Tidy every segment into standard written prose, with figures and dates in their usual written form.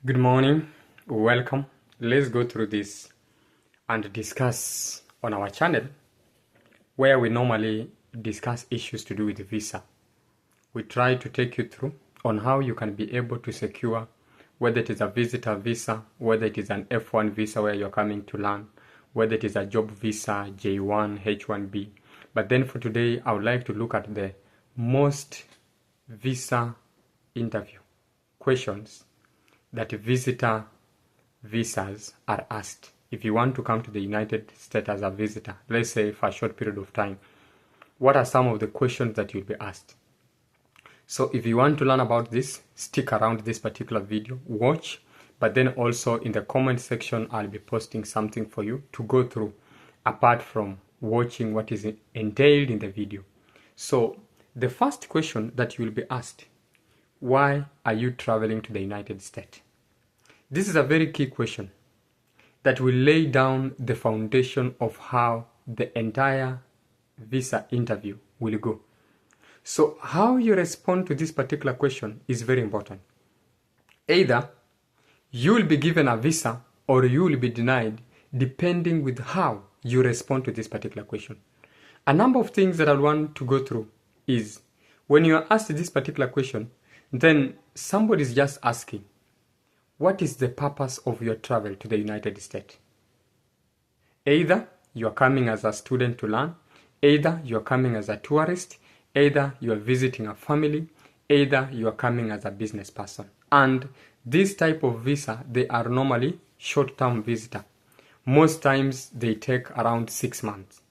Good morning, welcome. Let's go through this and discuss on our channel where we normally discuss issues to do with visa. We try to take you through on how you can be able to secure whether it is a visitor visa, whether it is an F1 visa where you're coming to learn, whether it is a job visa, J1, H1B. But then for today, I would like to look at the most visa interview questions that visitor visas are asked. If you want to come to the United States as a visitor, let's say for a short period of time, what are some of the questions that you'll be asked? So if you want to learn about this, stick around this particular video, watch, but then also in the comment section, I'll be posting something for you to go through apart from watching what is entailed in the video. So the first question that you will be asked, why are you traveling to the United States? This is a very key question that will lay down the foundation of how the entire visa interview will go. So how you respond to this particular question is very important. Either you will be given a visa or you will be denied depending with how you respond to this particular question. A number of things that I want to go through is when you are asked this particular question, then somebody is just asking, what is the purpose of your travel to the United States? Either you are coming as a student to learn, either you are coming as a tourist, either you are visiting a family, either you are coming as a business person. And this type of visa, they are normally short-term visitor. Most times they take around 6 months.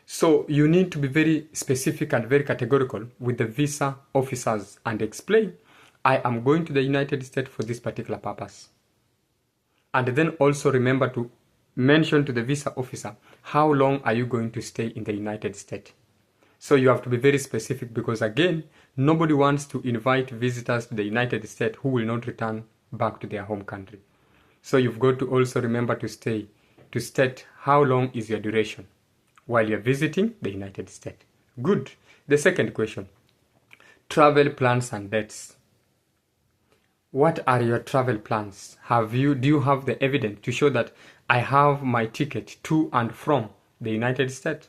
So you need to be very specific and very categorical with the visa officers and explain, I am going to the United States for this particular purpose. And then also remember to mention to the visa officer, how long are you going to stay in the United States? So you have to be very specific because again, nobody wants to invite visitors to the United States who will not return back to their home country. So you've got to also remember to state how long is your duration while you're visiting the United States. Good. The second question, travel plans and dates. What are your travel plans? Do you have the evidence to show that I have my ticket to and from the United States?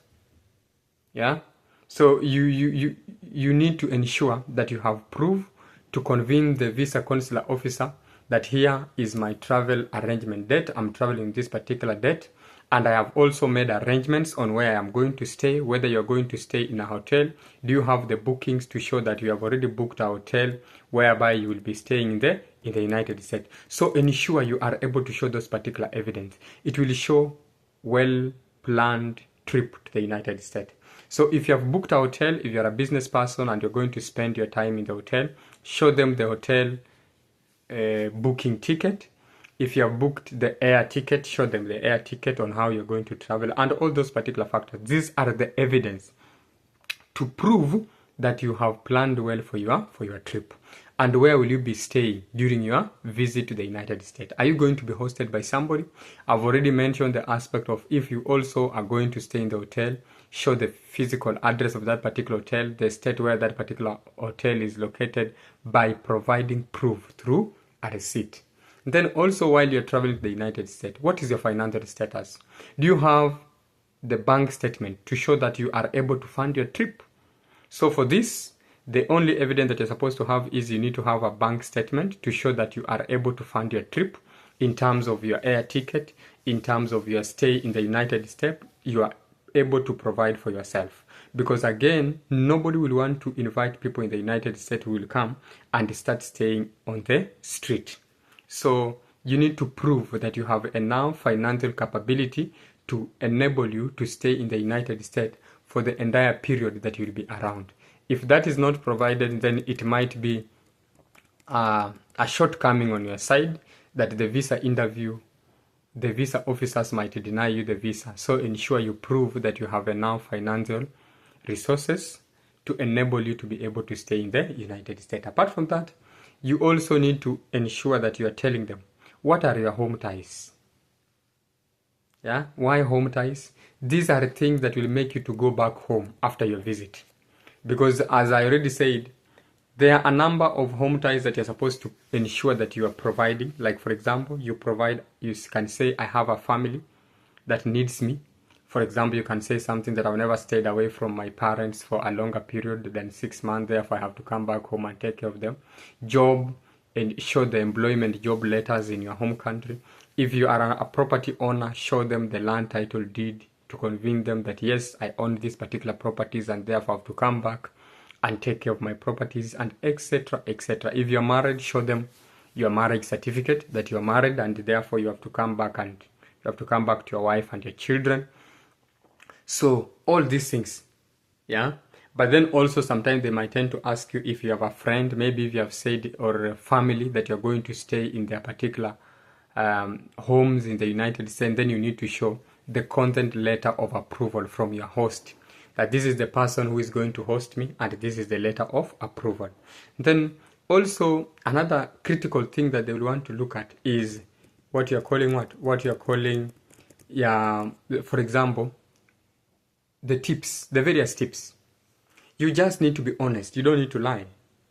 Yeah. So you need to ensure that you have proof to convene the visa consular officer that here is my travel arrangement date. I'm traveling this particular date. And I have also made arrangements on where I am going to stay, whether you're going to stay in a hotel. Do you have the bookings to show that you have already booked a hotel whereby you will be staying there in the United States? So ensure you are able to show those particular evidence. It will show well-planned trip to the United States. So if you have booked a hotel, if you're a business person and you're going to spend your time in the hotel, show them the hotel booking ticket. If you have booked the air ticket, show them the air ticket on how you're going to travel and all those particular factors. These are the evidence to prove that you have planned well for your trip. And where will you be staying during your visit to the United States? Are you going to be hosted by somebody? I've already mentioned the aspect of if you also are going to stay in the hotel, show the physical address of that particular hotel, the state where that particular hotel is located by providing proof through a receipt. Then also while you're traveling to the United States, what is your financial status? Do you have the bank statement to show that you are able to fund your trip? So for this, the only evidence that you're supposed to have is you need to have a bank statement to show that you are able to fund your trip in terms of your air ticket, in terms of your stay in the United States, you are able to provide for yourself. Because again, nobody will want to invite people in the United States who will come and start staying on the street. So you need to prove that you have enough financial capability to enable you to stay in the United States for the entire period that you'll be around. If that is not provided, then it might be a shortcoming on your side that the visa interview, the visa officers might deny you the visa. So ensure you prove that you have enough financial resources to enable you to be able to stay in the United States. Apart from that, you also need to ensure that you are telling them, what are your home ties? Yeah, why home ties? These are things that will make you to go back home after your visit. Because as I already said, There are a number of home ties that you're supposed to ensure that you are providing. Like, for example, you can say, I have a family that needs me. For example, you can say something that I've never stayed away from my parents for a longer period than 6 months, therefore I have to come back home and take care of them. Job, and show the employment job letters in your home country. If you are a property owner, show them the land title deed to convince them that yes, I own these particular properties and therefore I have to come back and take care of my properties, and etc, etc. If you're married, show them your marriage certificate that you're married and therefore you have to come back to your wife and your children. So all these things, yeah. But then also sometimes they might tend to ask you if you have a friend, maybe if you have said, or a family that you're going to stay in their particular homes in the United States, then you need to show the content letter of approval from your host, that this is the person who is going to host me and this is the letter of approval. Then also another critical thing that they will want to look at is what you're calling, yeah, for example, the various tips. You just need to be honest. You don't need to lie.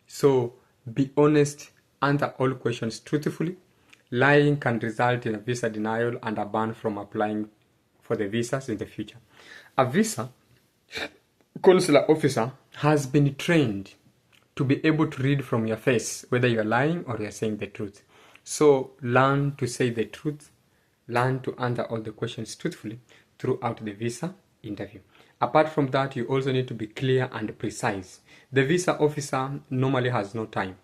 So be honest, answer all questions truthfully. Lying can result in a visa denial and a ban from applying for the visas in the future. A visa consular officer has been trained to be able to read from your face whether you're lying or you're saying the truth. So learn to say the truth. Learn to answer all the questions truthfully throughout the visa interview. Apart from that, you also need to be clear and precise. The visa officer normally has no time.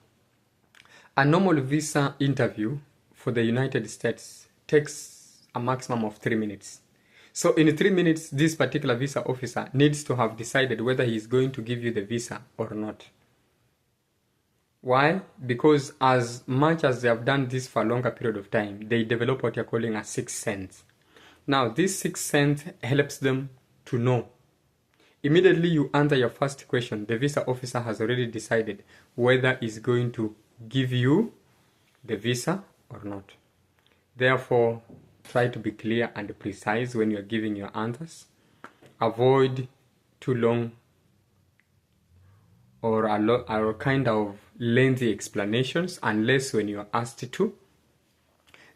A normal visa interview for the United States takes a maximum of 3 minutes. So in 3 minutes, this particular visa officer needs to have decided whether he is going to give you the visa or not. Why? Because as much as they have done this for a longer period of time, they develop what you're calling a sixth sense. Now, this sixth sense helps them to know. Immediately you answer your first question, the visa officer has already decided whether he's going to give you the visa or not. Therefore, try to be clear and precise when you're giving your answers. Avoid too long or kind of lengthy explanations unless when you're asked to.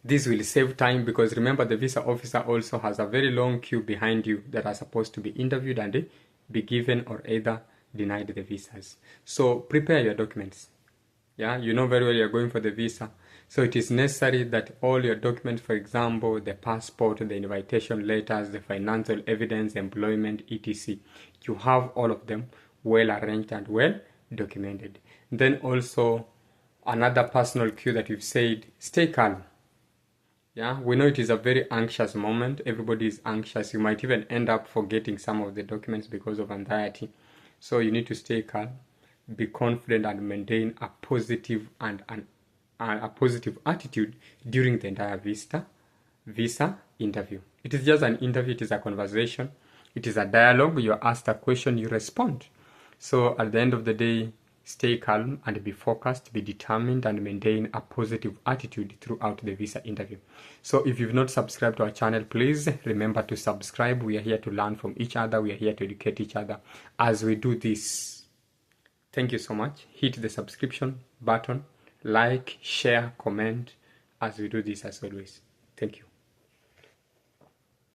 This will save time because remember the visa officer also has a very long queue behind you that are supposed to be interviewed and be given or either denied the visas. So prepare your documents. Yeah, you know very well you're going for the visa. So it is necessary that all your documents, for example, the passport, the invitation letters, the financial evidence, employment, etc. You have all of them well arranged and well documented. Then also another personal cue that we've said, stay calm. Yeah, we know it is a very anxious moment. Everybody is anxious. You might even end up forgetting some of the documents because of anxiety. So you need to stay calm, be confident, and maintain a positive a positive attitude during the entire visa interview. It is just an interview. It is a conversation. It is a dialogue. You are asked a question, you respond. So at the end of the day, stay calm and be focused, be determined, and maintain a positive attitude throughout the visa interview. So if you've not subscribed to our channel, please remember to subscribe. We are here to learn from each other. We are here to educate each other as we do this. Thank you so much. Hit the subscription button, like, share, comment as we do this as always. Thank you.